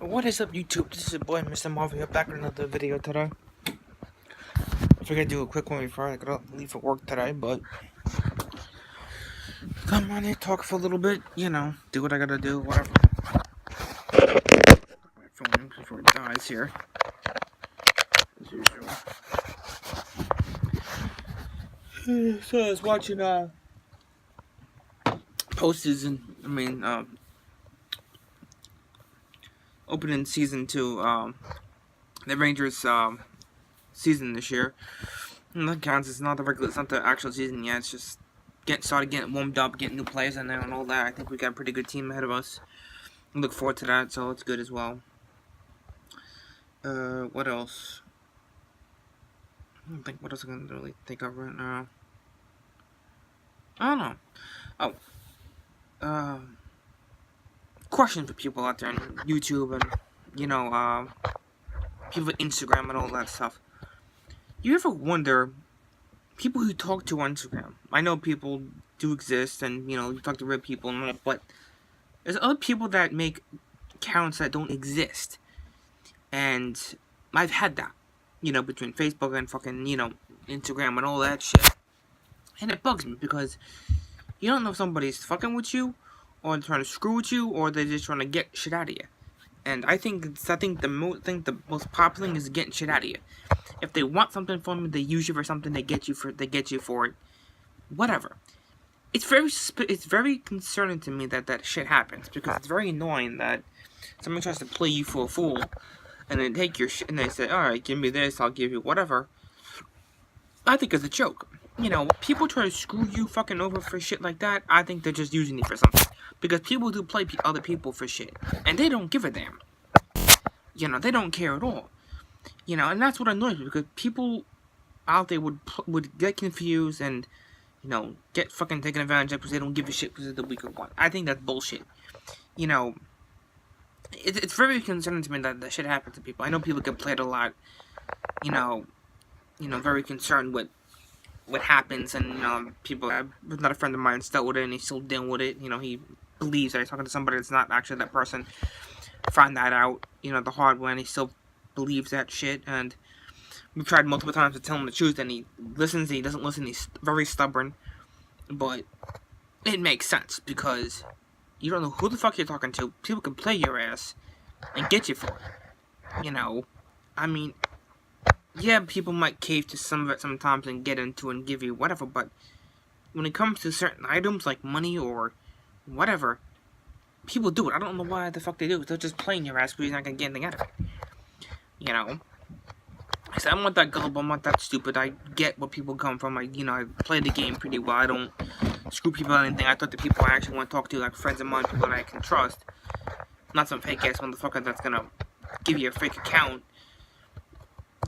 What is up, YouTube? This is your boy, Mr. Marvel, here back with another video today. I figured I'd do a quick one before I gotta leave for work today, but come on here, talk for a little bit, do what I gotta do, whatever. My phone before it dies here, as usual. So I was watching postseason. Opening season 2, the Rangers season this year. And that counts. It's not the actual season yet. It's just getting warmed up, getting new players in there and all that. I think we got a pretty good team ahead of us. I look forward to that, so it's good as well. What else? I don't think what else I can really think of right now. I don't know. Questions for people out there on YouTube and people on Instagram and all that stuff. You ever wonder, people who talk to on Instagram, I know people do exist and, you talk to real people and all that, but there's other people that make accounts that don't exist. And I've had that, between Facebook and fucking, Instagram and all that shit. And it bugs me because you don't know if somebody's fucking with you, or trying to screw with you, or they're just trying to get shit out of you. And I think the most popular thing is getting shit out of you. If they want something from you, they use you for something. They get you for it. Whatever. It's very concerning to me that shit happens, because it's very annoying that someone tries to play you for a fool, and then take your shit and they say, all right, give me this, I'll give you whatever. I think it's a joke. People try to screw you fucking over for shit like that. I think they're just using you for something. Because people do play other people for shit. And they don't give a damn. They don't care at all. And that's what annoys me. Because people out there would get confused and, get fucking taken advantage of because they don't give a shit because they're the weaker one. I think that's bullshit. It's very concerning to me that shit happens to people. I know people get played a lot. Very concerned with what happens, and people. Not a friend of mine dealt with it, and he's still dealing with it. He believes that he's talking to somebody that's not actually that person. Find that out, the hard way, and he still believes that shit. And we've tried multiple times to tell him the truth, and he listens. He doesn't listen. He's very stubborn, but it makes sense because you don't know who the fuck you're talking to. People can play your ass and get you for it. Yeah, people might cave to some of it sometimes and get into it and give you whatever, but when it comes to certain items like money or whatever, people do it. I don't know why the fuck they do it. They're just playing your ass because you're not going to get anything out of it. I said, I'm not that gullible, I'm not that stupid. I get where people come from. I play the game pretty well. I don't screw people or anything. I thought the people I actually want to talk to, like friends of mine, people that I can trust. Not some fake ass motherfucker that's going to give you a fake account,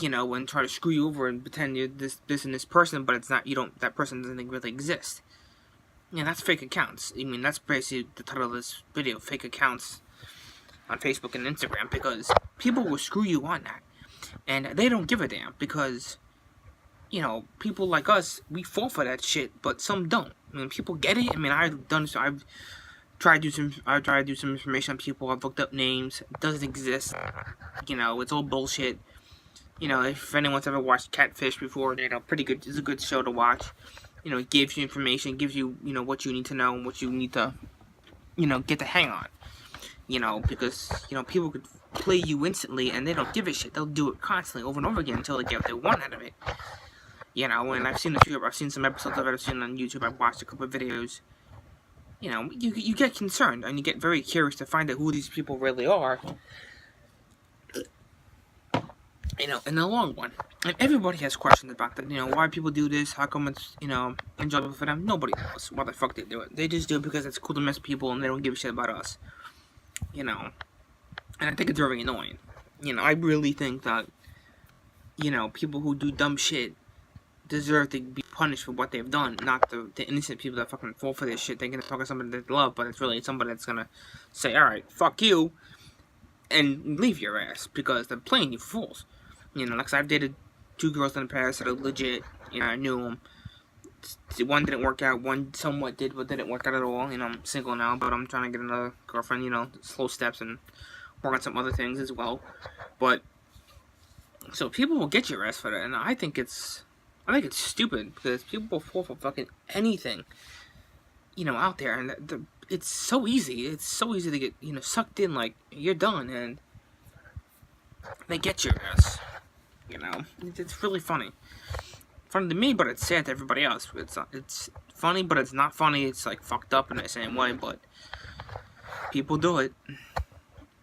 and try to screw you over and pretend you're this and this person, but it's not. That person doesn't really exist. That's fake accounts. That's basically the title of this video: fake accounts on Facebook and Instagram, because people will screw you on that, and they don't give a damn because, people like us, we fall for that shit, but some don't. People get it. I've tried to do some information on people. I've looked up names. It doesn't exist. It's all bullshit. If anyone's ever watched Catfish before, pretty good. It's a good show to watch. It gives you information, gives you, what you need to know and what you need to, get the hang on. Because, people could play you instantly and they don't give a shit. They'll do it constantly over and over again until they get what they want out of it. And I've seen some episodes of it. I've seen it on YouTube. I've watched a couple of videos. You get concerned and you get very curious to find out who these people really are. In the long run. And everybody has questions about that. Why people do this, how come it's, enjoyable for them. Nobody knows why the fuck they do it. They just do it because it's cool to mess with people and they don't give a shit about us. And I think it's very annoying. I really think that, people who do dumb shit deserve to be punished for what they've done, not the innocent people that fucking fall for this shit. They're gonna talk to somebody they love, but it's really somebody that's gonna say, alright, fuck you, and leave your ass, because they're playing you for fools. Like I've dated 2 girls in the past that are legit. I knew them. One didn't work out. One somewhat did, but didn't work out at all. I'm single now, but I'm trying to get another girlfriend. Slow steps and work on some other things as well. But so people will get your ass for that, and I think it's stupid because people will fall for fucking anything, out there, and it's so easy. It's so easy to get sucked in. Like you're done, and they get your ass. It's really funny. Funny to me, but it's sad to everybody else. It's funny, but it's not funny. It's like fucked up in the same way, but people do it.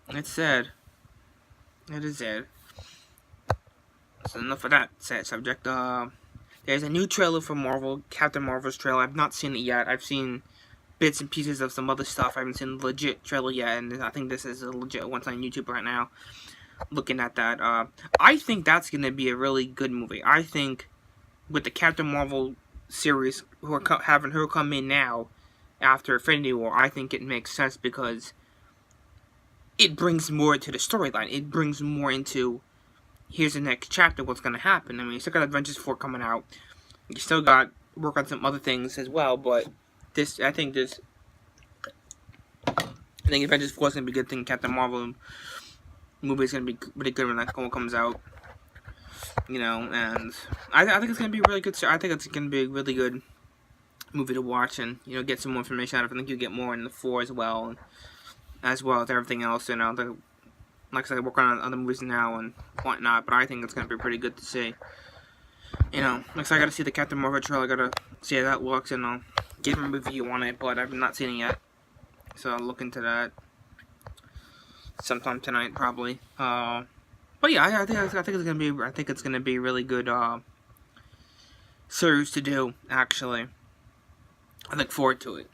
It's sad. It is sad. So enough of that sad subject. There's a new trailer for Marvel, Captain Marvel's trailer. I've not seen it yet. I've seen bits and pieces of some other stuff. I haven't seen the legit trailer yet, and I think this is a legit one on YouTube right now. Looking at that, I think that's gonna be a really good movie. I think with the Captain Marvel series, who are having her come in now after Infinity War, I think it makes sense because it brings more to the storyline. It brings more into here's the next chapter, what's gonna happen. I mean, you still got Avengers 4 coming out. You still got work on some other things as well, but I think Avengers 4 is gonna be a good thing. Captain Marvel movie is gonna be really good when that comes out. And I think it's gonna be really good. I think it's gonna be a really good movie to watch and get some more information out of it. I think you'll get more in the 4 as well as everything else. Like I said, I work on other movies now and whatnot, but I think it's gonna be pretty good to see. Like I said, I gotta see the Captain Marvel trailer. I gotta see how that looks, and I'll give a review on it. But I've not seen it yet, so I'll look into that sometime tonight, probably. But yeah, I think it's gonna be a really good series to do. Actually, I look forward to it.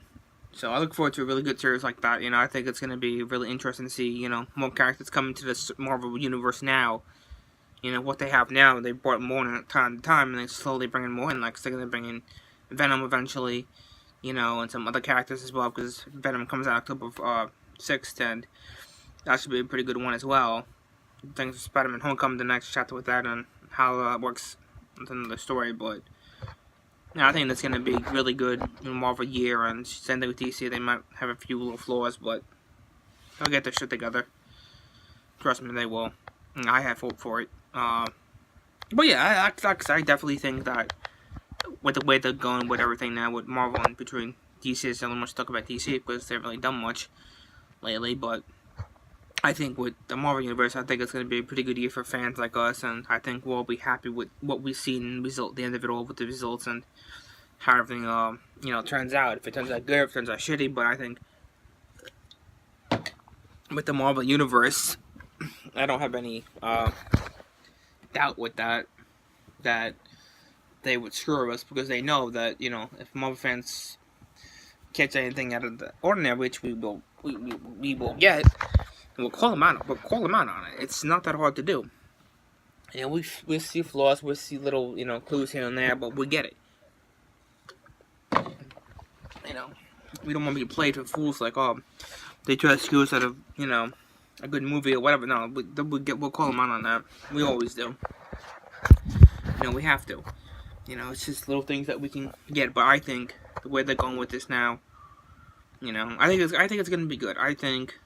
So I look forward to a really good series like that. I think it's gonna be really interesting to see more characters coming to this Marvel universe now. What they have now, they brought more in time to time, and they slowly bringing more in. Like they're gonna bring in Venom eventually, and some other characters as well, because Venom comes out October 6th, and that should be a pretty good one as well. Thanks for Spider-Man Homecoming, the next chapter with that, and how that works. That's another story, but I think that's going to be really good in Marvel year, and same thing with DC. They might have a few little flaws, but they'll get their shit together. Trust me, they will. I have hope for it. But yeah, I definitely think that with the way they're going with everything now with Marvel and between DC, there's not much talk about DC because they haven't really done much lately, but I think with the Marvel Universe, I think it's going to be a pretty good year for fans like us, and I think we'll be happy with what we see in the end of it all, with the results and how everything, turns out. If it turns out good, if it turns out shitty, but I think with the Marvel Universe, I don't have any doubt with that they would screw us, because they know that, if Marvel fans catch anything out of the ordinary, which we will get, and we'll call them out on it. It's not that hard to do. We see flaws, we see little, clues here and there, but we get it. We don't want to be played for fools like, oh, they try to screw us out of, a good movie or whatever. No, we'll call them out on that. We always do. We have to. It's just little things that we can get. But I think the way they're going with this now, I think it's gonna be good. I think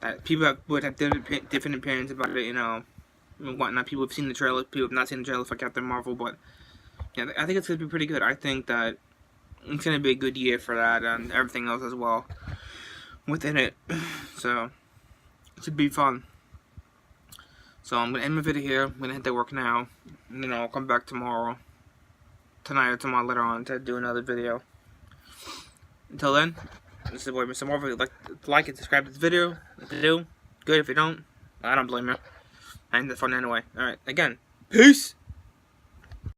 that people would have different opinions about it, and whatnot. People have seen the trailer. People have not seen the trailer for Captain Marvel, but yeah, I think it's gonna be pretty good. I think that it's gonna be a good year for that and everything else as well within it. So it should be fun. So I'm gonna end my video here. I'm gonna hit the work now, and then I'll come back tonight or tomorrow later on to do another video. Until then, this is your boy Mr. Marvel. If you like and subscribe to this video. If you do, good. If you don't, I don't blame you. I ain't that fun anyway. Alright, again, peace!